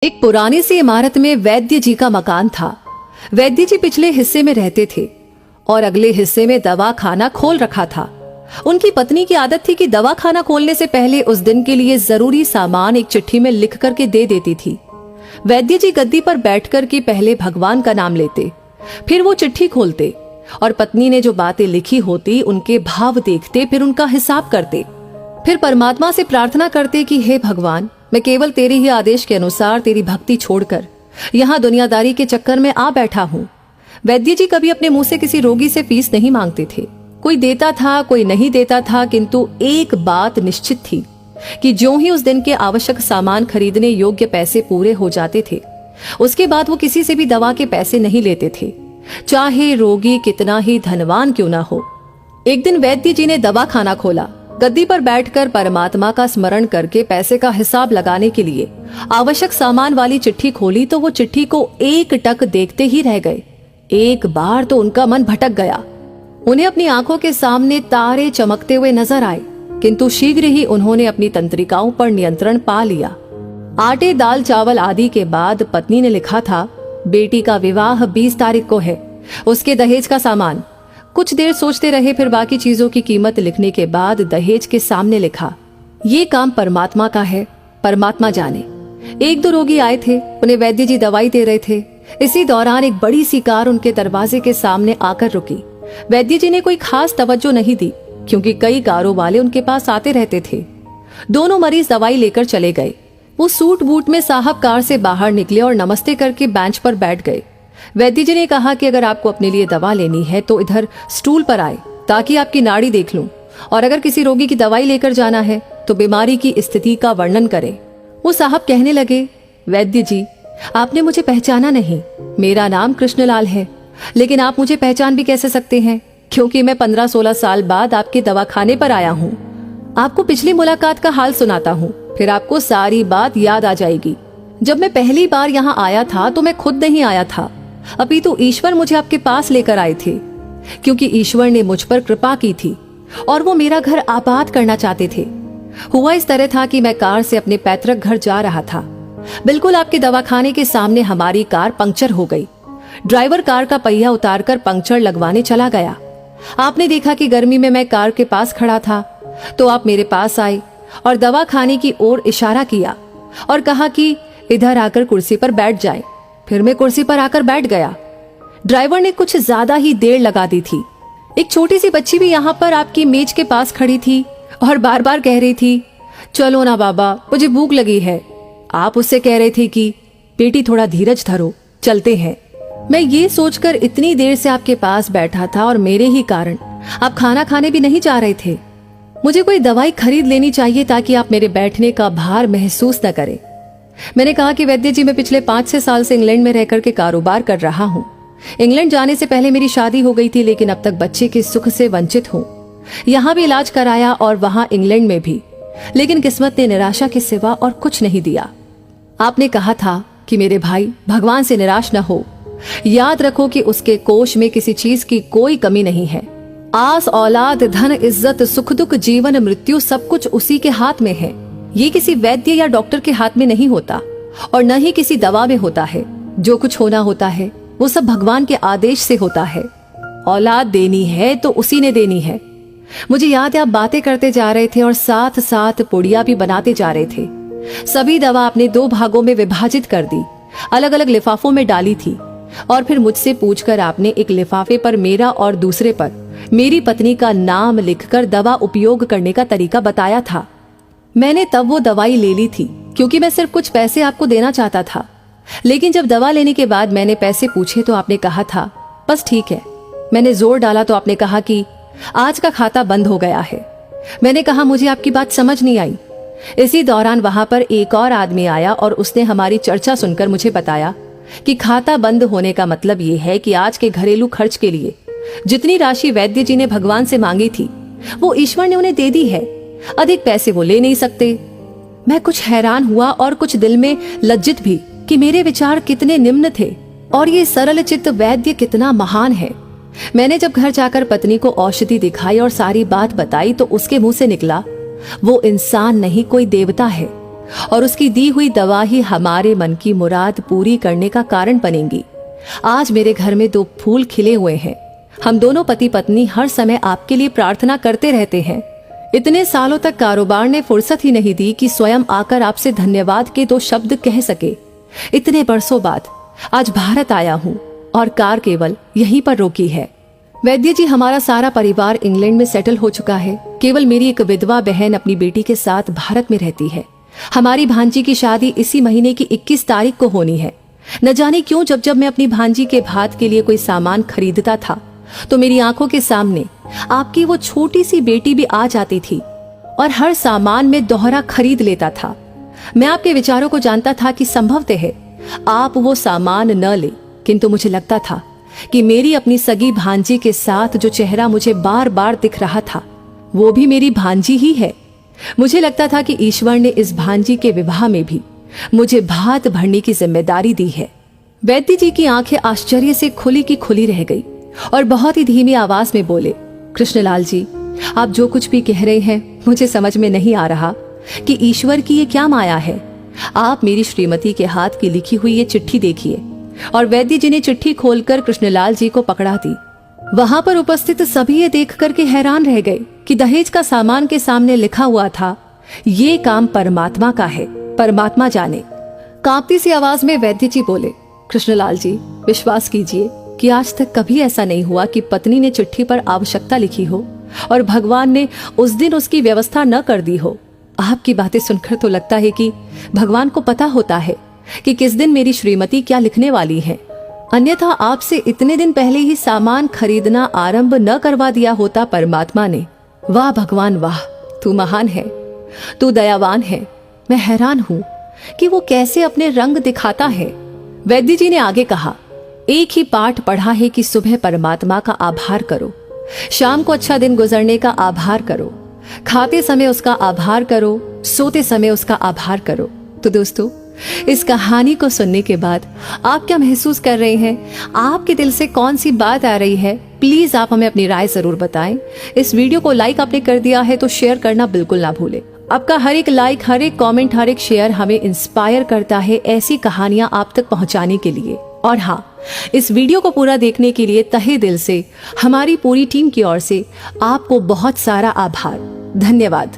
एक पुरानी सी इमारत में वैद्य जी का मकान था। वैद्य जी पिछले हिस्से में रहते थे और अगले हिस्से में दवा खाना खोल रखा था। उनकी पत्नी की आदत थी कि दवा खाना खोलने से पहले उस दिन के लिए जरूरी सामान एक चिट्ठी में लिख करके दे देती थी। वैद्य जी गद्दी पर बैठकर के पहले भगवान का नाम लेते, फिर वो चिट्ठी खोलते और पत्नी ने जो बातें लिखी होती उनके भाव देखते, फिर उनका हिसाब करते, फिर परमात्मा से प्रार्थना करते कि हे भगवान, मैं केवल तेरे ही आदेश के अनुसार तेरी भक्ति छोड़कर यहाँ दुनियादारी के चक्कर में आ बैठा हूँ। वैद्य जी कभी अपने मुंह से किसी रोगी से फीस नहीं मांगते थे। कोई देता था, कोई नहीं देता था, किंतु एक बात निश्चित थी कि ज्यों ही उस दिन के आवश्यक सामान खरीदने योग्य पैसे पूरे हो जाते थे, उसके बाद वो किसी से भी दवा के पैसे नहीं लेते थे, चाहे रोगी कितना ही धनवान क्यों ना हो। एक दिन वैद्य जी ने दवा खाना खोला। गद्दी पर बैठकर परमात्मा का स्मरण करके पैसे का हिसाब लगाने के लिए आवश्यक सामान वाली चिट्ठी खोली तो वो चिट्ठी को एक टक देखते ही रह गए। एक बार तो उनका मन भटक गया। उन्हें अपनी आंखों के सामने तारे चमकते हुए नजर आए, किंतु शीघ्र ही उन्होंने अपनी तंत्रिकाओं पर नियंत्रण पा लिया। आटे, दाल, चावल आदि के बाद पत्नी ने लिखा था, बेटी का विवाह 20 तारीख को है, उसके दहेज का सामान। कुछ देर सोचते रहे, फिर बाकी चीजों की कीमत लिखने के बाद दहेज के सामने लिखा, ये काम परमात्मा का है, परमात्मा जाने। एक दो रोगी आए थे, उन्हें वैद्य जी दवाई दे रहे थे। इसी दौरान एक बड़ी सी कार उनके दरवाजे के सामने आकर रुकी। वैद्य जी ने कोई खास तवज्जो नहीं दी, क्योंकि कई कारों वाले उनके पास आते रहते थे। दोनों मरीज दवाई लेकर चले गए। वो सूट बूट में साहब कार से बाहर निकले और नमस्ते करके बेंच पर बैठ गए। वैद्य जी ने कहा कि अगर आपको अपने लिए दवा लेनी है तो इधर स्टूल पर आए, ताकि आपकी नाड़ी देख लूं, और अगर किसी रोगी की दवाई लेकर जाना है तो बीमारी की स्थिति का वर्णन करें। वो साहब कहने लगे, वैद्य जी, आपने मुझे पहचाना नहीं। मेरा नाम कृष्णलाल है, लेकिन आप मुझे पहचान भी कैसे सकते हैं, क्योंकि मैं 15-16 साल बाद आपके दवाखाने पर आया हूँ। आपको पिछली मुलाकात का हाल सुनाता हूँ, फिर आपको सारी बात याद आ जाएगी। जब मैं पहली बार यहाँ आया था तो मैं खुद नहीं आया था, अपितु ईश्वर मुझे आपके पास लेकर आए थे, क्योंकि ईश्वर ने मुझ पर कृपा की थी और वो मेरा घर आबाद करना चाहते थे। हुआ इस तरह था कि मैं कार से अपने पैतृक घर जा रहा था। बिल्कुल आपके दवाखाने के सामने हमारी कार पंक्चर हो गई। ड्राइवर कार का पहिया उतारकर पंक्चर लगवाने चला गया। आपने देखा कि गर्मी में मैं कार के पास खड़ा था, तो आप मेरे पास आए और दवाखाने की ओर इशारा किया और कहा कि इधर आकर कुर्सी पर बैठ जाए। फिर मैं कुर्सी पर आकर बैठ गया। ड्राइवर ने कुछ ज्यादा ही देर लगा दी थी। एक छोटी सी बच्ची भी यहाँ पर आपकी मेज के पास खड़ी थी और बार बार कह रही थी, चलो ना बाबा, मुझे भूख लगी है। आप उससे कह रहे थे कि बेटी थोड़ा धीरज धरो, चलते हैं। मैं ये सोचकर इतनी देर से आपके पास बैठा था और मेरे ही कारण आप खाना खाने भी नहीं जा रहे थे। मुझे कोई दवाई खरीद लेनी चाहिए ताकि आप मेरे बैठने का भार महसूस न करें। मैंने कहा कि वैद्य जी, मैं पिछले 5-6 साल से इंग्लैंड में रहकर के कारोबार कर रहा हूँ। इंग्लैंड जाने से पहले मेरी शादी हो गई थी, लेकिन अब तक बच्चे के सुख से वंचित हूँ। यहाँ भी इलाज कराया और वहाँ इंग्लैंड में भी, लेकिन किस्मत ने निराशा के सिवा और कुछ नहीं दिया। आपने कहा था कि मेरे भाई, भगवान से निराश न हो। याद रखो कि उसके कोष में किसी चीज की कोई कमी नहीं है। आस, औलाद, धन, इज्जत, सुख दुख, जीवन, मृत्यु, सब कुछ उसी के हाथ में है। ये किसी वैद्य या डॉक्टर के हाथ में नहीं होता और न ही किसी दवा में होता है। जो कुछ होना होता है वो सब भगवान के आदेश से होता है। औलाद देनी है तो उसी ने देनी है। मुझे याद है आप बातें करते जा रहे थे और साथ साथ पुड़िया भी बनाते जा रहे थे। सभी दवा आपने 2 भागों में विभाजित कर दी, अलग अलग लिफाफों में डाली थी और फिर मुझसे पूछकर आपने एक लिफाफे पर मेरा और दूसरे पर मेरी पत्नी का नाम लिखकर दवा उपयोग करने का तरीका बताया था। मैंने तब वो दवाई ले ली थी, क्योंकि मैं सिर्फ कुछ पैसे आपको देना चाहता था। लेकिन जब दवा लेने के बाद मैंने पैसे पूछे तो आपने कहा था, बस ठीक है। मैंने जोर डाला तो आपने कहा कि आज का खाता बंद हो गया है। मैंने कहा, मुझे आपकी बात समझ नहीं आई। इसी दौरान वहां पर एक और आदमी आया और उसने हमारी चर्चा सुनकर मुझे बताया कि खाता बंद होने का मतलब ये है कि आज के घरेलू खर्च के लिए जितनी राशि वैद्य जी ने भगवान से मांगी थी वो ईश्वर ने उन्हें दे दी है। अधिक पैसे वो ले नहीं सकते। मैं कुछ हैरान हुआ और कुछ दिल में लज्जित भी कि मेरे विचार कितने निम्न थे और ये सरल चित्त वैद्य कितना महान है। मैंने जब घर जाकर पत्नी को औषधि दिखाई और सारी बात बताई तो उसके मुंह से निकला, वो इंसान नहीं, कोई देवता है। और उसकी दी हुई दवा ही हमारे मन की मुराद पूरी करने का कारण बनेंगी। आज मेरे घर में 2 फूल खिले हुए हैं। हम दोनों पति पत्नी हर समय आपके लिए प्रार्थना करते रहते हैं। इतने सालों तक कारोबार ने फुर्सत ही नहीं दी कि स्वयं आकर आपसे धन्यवाद के 2 शब्द कह सके। इतने बरसों बाद आज भारत आया हूँ और कार केवल यहीं पर रोकी है। वैद्य जी, हमारा सारा परिवार इंग्लैंड में सेटल हो चुका है। केवल मेरी एक विधवा बहन अपनी बेटी के साथ भारत में रहती है। हमारी भांजी की शादी इसी महीने की 21 तारीख को होनी है। न जाने क्यों जब जब मैं अपनी भांजी के भात के लिए कोई सामान खरीदता था तो मेरी आंखों के सामने आपकी वो छोटी सी बेटी भी आ जाती थी और हर सामान में दोहरा खरीद लेता था। मैं आपके विचारों को जानता था कि संभवतः आप वो सामान न ले, किंतु मुझे लगता था कि मेरी अपनी सगी भांजी के साथ जो चेहरा मुझे बार बार दिख रहा था वो भी मेरी भांजी ही है। मुझे लगता था कि ईश्वर ने इस भांजी के विवाह में भी मुझे भात भरने की जिम्मेदारी दी है। वैद्य जी की आंखें आश्चर्य से खुली की खुली रह गई और बहुत ही धीमी आवाज में बोले, कृष्णलाल जी, आप जो कुछ भी कह रहे हैं मुझे समझ में नहीं आ रहा कि ईश्वर की ये क्या माया है। आप मेरी श्रीमती के हाथ की लिखी हुई ये चिट्ठी देखिए। और वैद्य जी ने चिट्ठी खोलकर कृष्णलाल जी को पकड़ा दी। वहां पर उपस्थित सभी ये देख करके हैरान रह गए कि दहेज का सामान के सामने लिखा हुआ था, ये काम परमात्मा का है, परमात्मा जाने। कांपती सी आवाज में वैद्य जी बोले, कृष्णलाल जी, विश्वास कीजिए कि आज तक कभी ऐसा नहीं हुआ कि पत्नी ने चिट्ठी पर आवश्यकता लिखी हो और भगवान ने उस दिन उसकी व्यवस्था न कर दी हो। आपकी बातें सुनकर तो लगता है कि भगवान को पता होता है कि किस दिन मेरी श्रीमती क्या लिखने वाली है। अन्यथा आपसे इतने दिन पहले ही सामान खरीदना आरंभ न करवा दिया होता परमात्मा ने। वाह भगवान वाह, तू महान है, तू दयावान है। मैं हैरान हूँ कि वो कैसे अपने रंग दिखाता है। वैद्य जी ने आगे कहा, एक ही पाठ पढ़ा है कि सुबह परमात्मा का आभार करो, शाम को अच्छा दिन गुजरने का आभार करो, खाते समय उसका आभार करो, सोते समय उसका आभार करो। तो दोस्तों, इस कहानी को सुनने के बाद आप क्या महसूस कर रहे हैं? आपके दिल से कौन सी बात आ रही है? प्लीज आप हमें अपनी राय जरूर बताएं। इस वीडियो को लाइक आपने कर दिया है तो शेयर करना बिल्कुल ना भूलें। आपका हर एक लाइक, हर एक कमेंट, हर एक शेयर हमें इंस्पायर करता है ऐसी कहानियां आप तक पहुंचाने के लिए। और हाँ, इस वीडियो को पूरा देखने के लिए तहे दिल से हमारी पूरी टीम की ओर से आपको बहुत सारा आभार। धन्यवाद।